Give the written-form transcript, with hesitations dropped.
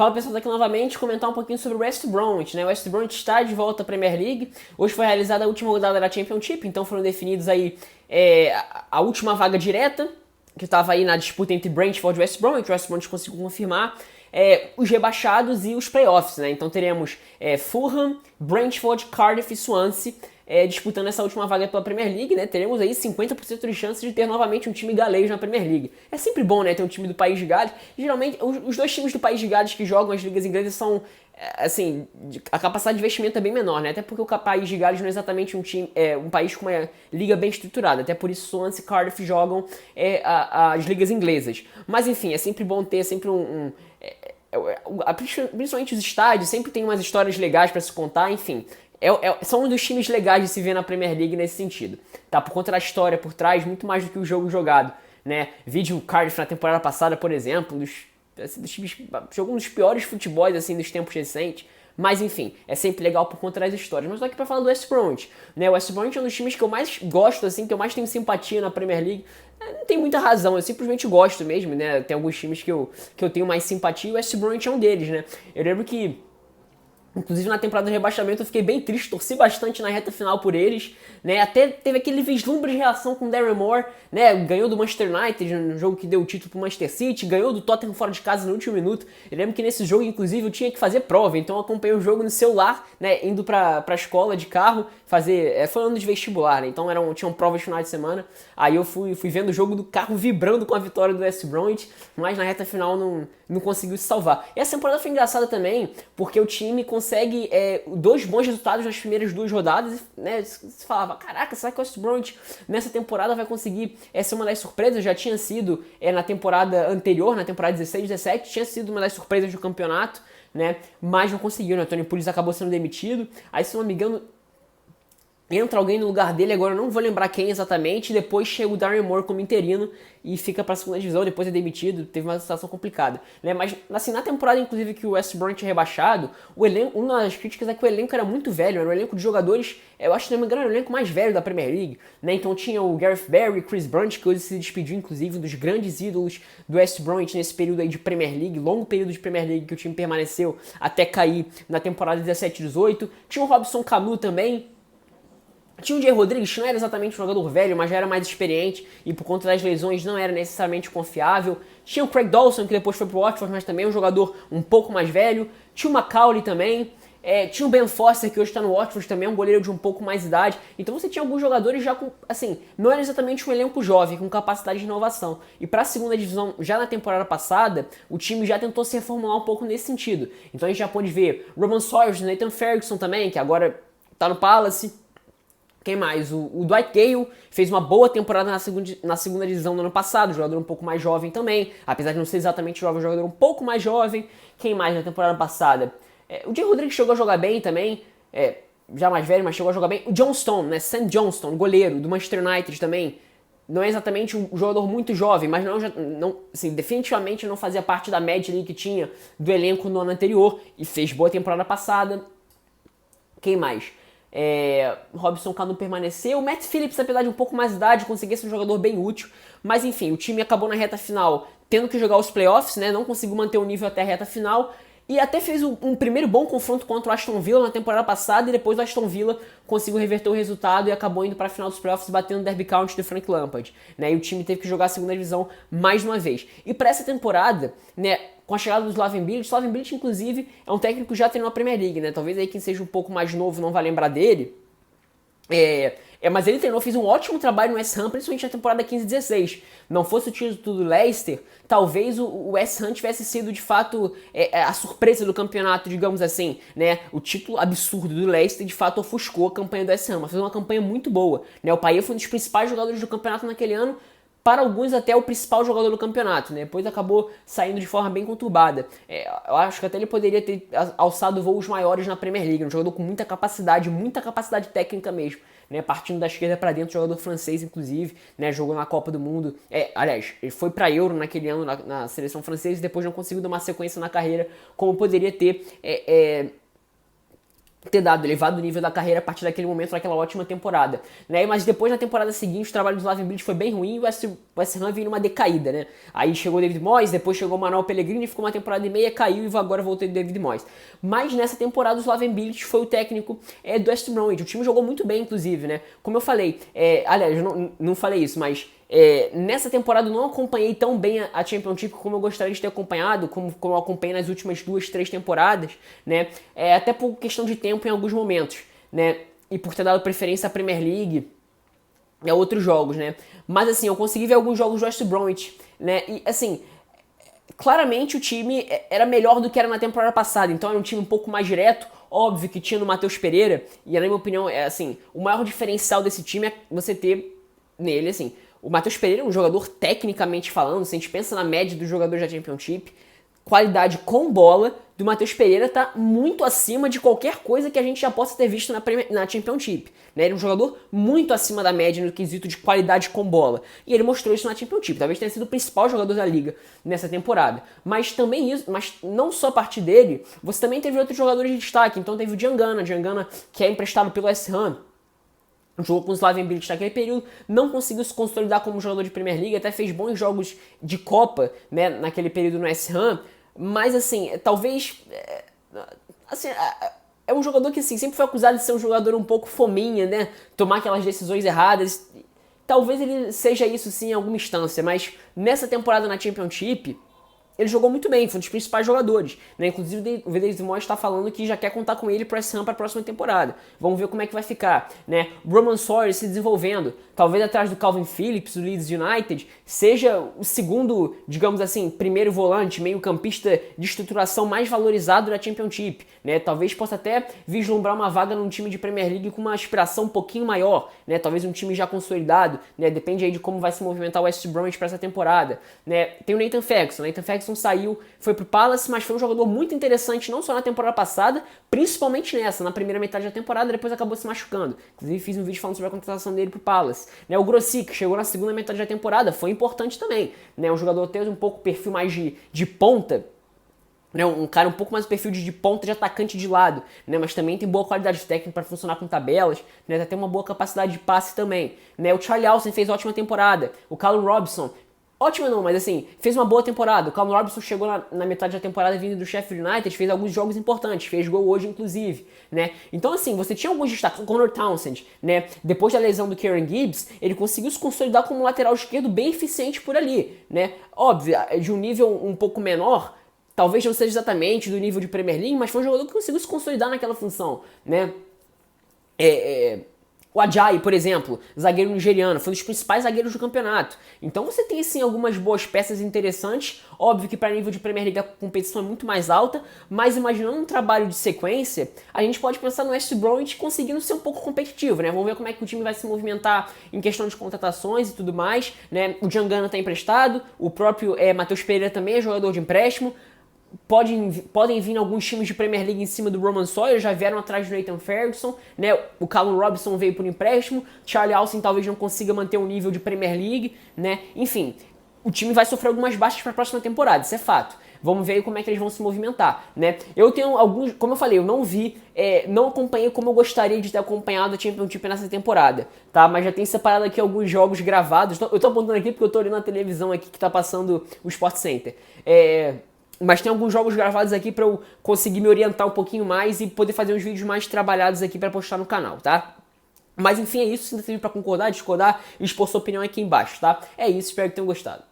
Fala pessoal, aqui novamente, comentar um pouquinho sobre o West Bromwich, né? O West Bromwich está de volta à Premier League. Hoje foi realizada a última rodada da Championship, então foram definidos aí a última vaga direta, que estava aí na disputa entre Brentford e West Bromwich. O West Bromwich conseguiu confirmar os rebaixados e os playoffs, né? Então teremos Fulham, Brentford, Cardiff e Swansea disputando essa última vaga pela Premier League, né? Teremos aí 50% de chances de ter novamente um time galês na Premier League. É sempre bom, né, ter um time do País de Gales. Geralmente, os dois times do País de Gales que jogam as ligas inglesas são, assim, a capacidade de investimento é bem menor, né? Até porque o País de Gales não é exatamente um país com uma liga bem estruturada. Até por isso Swansea e Cardiff jogam as ligas inglesas. Mas enfim, é sempre bom ter sempre principalmente os estádios, sempre tem umas histórias legais para se contar, enfim. São um dos times legais de se ver na Premier League nesse sentido, tá? Por conta da história por trás, muito mais do que o jogo jogado, né? Vídeo Cardiff na temporada passada, por exemplo, dos times, jogou um dos piores futebols, assim, dos tempos recentes. Mas enfim, é sempre legal por conta das histórias. Mas tô aqui pra falar do West Bromwich, né? O West Bromwich é um dos times que eu mais gosto, assim, que eu mais tenho simpatia na Premier League. Não tem muita razão, eu simplesmente gosto mesmo, né? Tem alguns times que eu tenho mais simpatia e o West Bromwich é um deles, né? Eu lembro que inclusive na temporada de rebaixamento eu fiquei bem triste, torci bastante na reta final por eles, né? Até teve aquele vislumbre de reação com o Darren Moore, né? Ganhou do Manchester United no jogo que deu o título pro Manchester City, ganhou do Tottenham fora de casa no último minuto. Eu lembro que nesse jogo, inclusive, eu tinha que fazer prova, então eu acompanhei o jogo no celular, né? Indo pra escola de carro, foi ano de vestibular, né? Então tinham provas de final de semana. Aí eu fui vendo o jogo do carro vibrando com a vitória do West Bromwich, mas na reta final não conseguiu se salvar. E essa temporada foi engraçada também, porque o time consegue dois bons resultados nas primeiras duas rodadas, né? Você falava, caraca, será que o West Bromwich nessa temporada vai conseguir ser uma das surpresas? Já tinha sido na temporada anterior, na temporada 16-17, tinha sido uma das surpresas do campeonato, né? Mas não conseguiu, né? O Tony Pulis acabou sendo demitido. Aí, se não me engano, entra alguém no lugar dele, agora eu não vou lembrar quem exatamente, e depois chega o Darren Moore como interino e fica pra segunda divisão, depois é demitido, teve uma situação complicada, né? Mas, assim, na temporada, inclusive, que o West Bromwich é rebaixado, o elenco, uma das críticas é que o elenco era muito velho, era um elenco de jogadores, eu acho que não me engano, era o elenco mais velho da Premier League, né? Então tinha o Gareth Barry, Chris Brunt, que hoje se despediu, inclusive, um dos grandes ídolos do West Bromwich nesse período aí de Premier League, longo período de Premier League que o time permaneceu até cair na temporada 17-18, tinha o Robson Kanu também. Tinha o Jay Rodrigues, que não era exatamente um jogador velho, mas já era mais experiente e por conta das lesões não era necessariamente confiável. Tinha o Craig Dawson, que depois foi pro Watford, mas também é um jogador um pouco mais velho. Tinha o Macaulay também. Tinha o Ben Foster, que hoje está no Watford, também é um goleiro de um pouco mais idade. Então você tinha alguns jogadores já com, assim, não era exatamente um elenco jovem, com capacidade de inovação. E para a segunda divisão, já na temporada passada, o time já tentou se reformular um pouco nesse sentido. Então a gente já pode ver Roman Sawyers, Nathan Ferguson também, que agora está no Palace. Quem mais? O Dwight Gale fez uma boa temporada na segunda divisão do ano passado, jogador um pouco mais jovem também, apesar de não ser exatamente jovem, jogador um pouco mais jovem. Quem mais na temporada passada? O Jay Rodrigues chegou a jogar bem também, já mais velho, mas chegou a jogar bem. O John Stone, né? Sam Johnston, goleiro do Manchester United também, não é exatamente um jogador muito jovem, mas assim, definitivamente não fazia parte da média ali que tinha do elenco no ano anterior e fez boa temporada passada. Quem mais? Robson Kanu permaneceu. O Matt Phillips, apesar de um pouco mais de idade, conseguia ser um jogador bem útil. Mas enfim, o time acabou na reta final tendo que jogar os playoffs, né? Não conseguiu manter o nível até a reta final. E até fez um primeiro bom confronto contra o Aston Villa na temporada passada. E depois o Aston Villa conseguiu reverter o resultado e acabou indo para a final dos playoffs batendo o Derby County do Frank Lampard, né? E o time teve que jogar a segunda divisão mais uma vez. E para essa temporada, né, com a chegada do Slaven Bilic, inclusive, é um técnico que já treinou a Premier League, né? Talvez aí quem seja um pouco mais novo não vai lembrar dele. Mas ele fez um ótimo trabalho no West Ham, principalmente na temporada 15-16. Não fosse o título do Leicester, talvez o West Ham tivesse sido, de fato, a surpresa do campeonato, digamos assim, né? O título absurdo do Leicester, de fato, ofuscou a campanha do West Ham, mas fez uma campanha muito boa, né? O Payet foi um dos principais jogadores do campeonato naquele ano, para alguns até o principal jogador do campeonato, né? Depois acabou saindo de forma bem conturbada. Eu acho que até ele poderia ter alçado voos maiores na Premier League, um jogador com muita capacidade técnica mesmo, né? Partindo da esquerda para dentro, jogador francês inclusive, né? Jogou na Copa do Mundo. Aliás, ele foi para Euro naquele ano na seleção francesa e depois não conseguiu dar uma sequência na carreira como poderia ter ter dado, elevado o nível da carreira a partir daquele momento, naquela ótima temporada, né? Mas depois, na temporada seguinte, o trabalho do Slaven Bilic foi bem ruim e o West Ham veio numa decaída, né? Aí chegou o David Moyes, depois chegou o Manuel Pellegrini, ficou uma temporada e meia, caiu e agora voltou o David Moyes. Mas nessa temporada o Slaven Bilic foi o técnico do West Bromwich. O time jogou muito bem, inclusive, né? Como eu falei, aliás, eu não falei isso, mas nessa temporada eu não acompanhei tão bem a Championship como eu gostaria de ter acompanhado, como eu acompanhei nas últimas 2-3 temporadas, né? Até por questão de tempo em alguns momentos, né? E por ter dado preferência à Premier League a outros jogos, né? Mas assim, eu consegui ver alguns jogos do West Bromwich, né? E assim, claramente o time era melhor do que era na temporada passada, então era um time um pouco mais direto. Óbvio que tinha no Matheus Pereira, e na minha opinião, assim, o maior diferencial desse time é você ter nele, assim, o Matheus Pereira é um jogador tecnicamente falando, se a gente pensa na média dos jogadores da Championship, qualidade com bola do Matheus Pereira tá muito acima de qualquer coisa que a gente já possa ter visto na Championship. Né? Ele é um jogador muito acima da média no quesito de qualidade com bola. E ele mostrou isso na Championship. Talvez tenha sido o principal jogador da liga nessa temporada. Mas também isso, mas não só a partir dele, você também teve outros jogadores de destaque. Então teve o Diangana que é emprestado pelo West Ham. Jogou com o Slaven Bilic naquele período, não conseguiu se consolidar como jogador de Premier League, até fez bons jogos de Copa, né, naquele período no West Ham, mas assim, talvez, assim, é um jogador que assim, sempre foi acusado de ser um jogador um pouco fominha, né, tomar aquelas decisões erradas, talvez ele seja isso sim em alguma instância, mas nessa temporada na Championship, ele jogou muito bem, foi um dos principais jogadores, né? Inclusive o David Moyes está falando que já quer contar com ele para West Ham para a próxima temporada. Vamos ver como é que vai ficar, né? Roman Sawyer se desenvolvendo, talvez atrás do Calvin Phillips, do Leeds United, seja o segundo, digamos assim, primeiro volante, meio campista de estruturação mais valorizado da Championship, né? Talvez possa até vislumbrar uma vaga num time de Premier League com uma aspiração um pouquinho maior, né? Talvez um time já consolidado, né? Depende aí de como vai se movimentar o West Bromwich para essa temporada, né? Tem o Nathan Ferguson saiu, foi pro Palace, mas foi um jogador muito interessante, não só na temporada passada, principalmente nessa, na primeira metade da temporada, depois acabou se machucando. Inclusive fiz um vídeo falando sobre a contratação dele pro Palace. Né, o Grossi, que chegou na segunda metade da temporada, foi importante também. Né, um jogador tem um pouco perfil mais de ponta, né, um cara um pouco mais perfil de ponta, de atacante de lado, né, mas também tem boa qualidade técnica para funcionar com tabelas, né, tem uma boa capacidade de passe também. Né, o Charlie Austin fez ótima temporada, o Callum Robinson, ótima não, mas assim, fez uma boa temporada. O Callum Robinson chegou na metade da temporada vindo do Sheffield United, fez alguns jogos importantes, fez gol hoje inclusive, né? Então assim, você tinha alguns destaques, o Connor Townsend, né? Depois da lesão do Kieran Gibbs, ele conseguiu se consolidar como um lateral esquerdo bem eficiente por ali, né? Óbvio, de um nível um pouco menor, talvez não seja exatamente do nível de Premier League, mas foi um jogador que conseguiu se consolidar naquela função, né? O Ajayi, por exemplo, zagueiro nigeriano, foi um dos principais zagueiros do campeonato. Então você tem sim algumas boas peças interessantes. Óbvio que para nível de Premier League a competição é muito mais alta, mas imaginando um trabalho de sequência, a gente pode pensar no West Bromwich conseguindo ser um pouco competitivo, né? Vamos ver como é que o time vai se movimentar em questão de contratações e tudo mais, né? O Diangana está emprestado, o próprio Matheus Pereira também é jogador de empréstimo. Podem vir alguns times de Premier League em cima do Roman Sawyer, já vieram atrás do Nathan Ferguson, né? O Callum Robinson veio por empréstimo, Charlie Austin talvez não consiga manter um nível de Premier League, né? Enfim, o time vai sofrer algumas baixas para a próxima temporada, isso é fato. Vamos ver como é que eles vão se movimentar, né? Eu tenho alguns, como eu falei, eu não vi, não acompanhei como eu gostaria de ter acompanhado a Championship nessa temporada, tá? Mas já tenho separado aqui alguns jogos gravados. Eu tô apontando aqui porque eu tô olhando na televisão aqui que tá passando o Sport Center. Mas tem alguns jogos gravados aqui pra eu conseguir me orientar um pouquinho mais e poder fazer uns vídeos mais trabalhados aqui pra postar no canal, tá? Mas enfim, é isso. Se você vir pra concordar, discordar e expor sua opinião aqui embaixo, tá? É isso, espero que tenham gostado.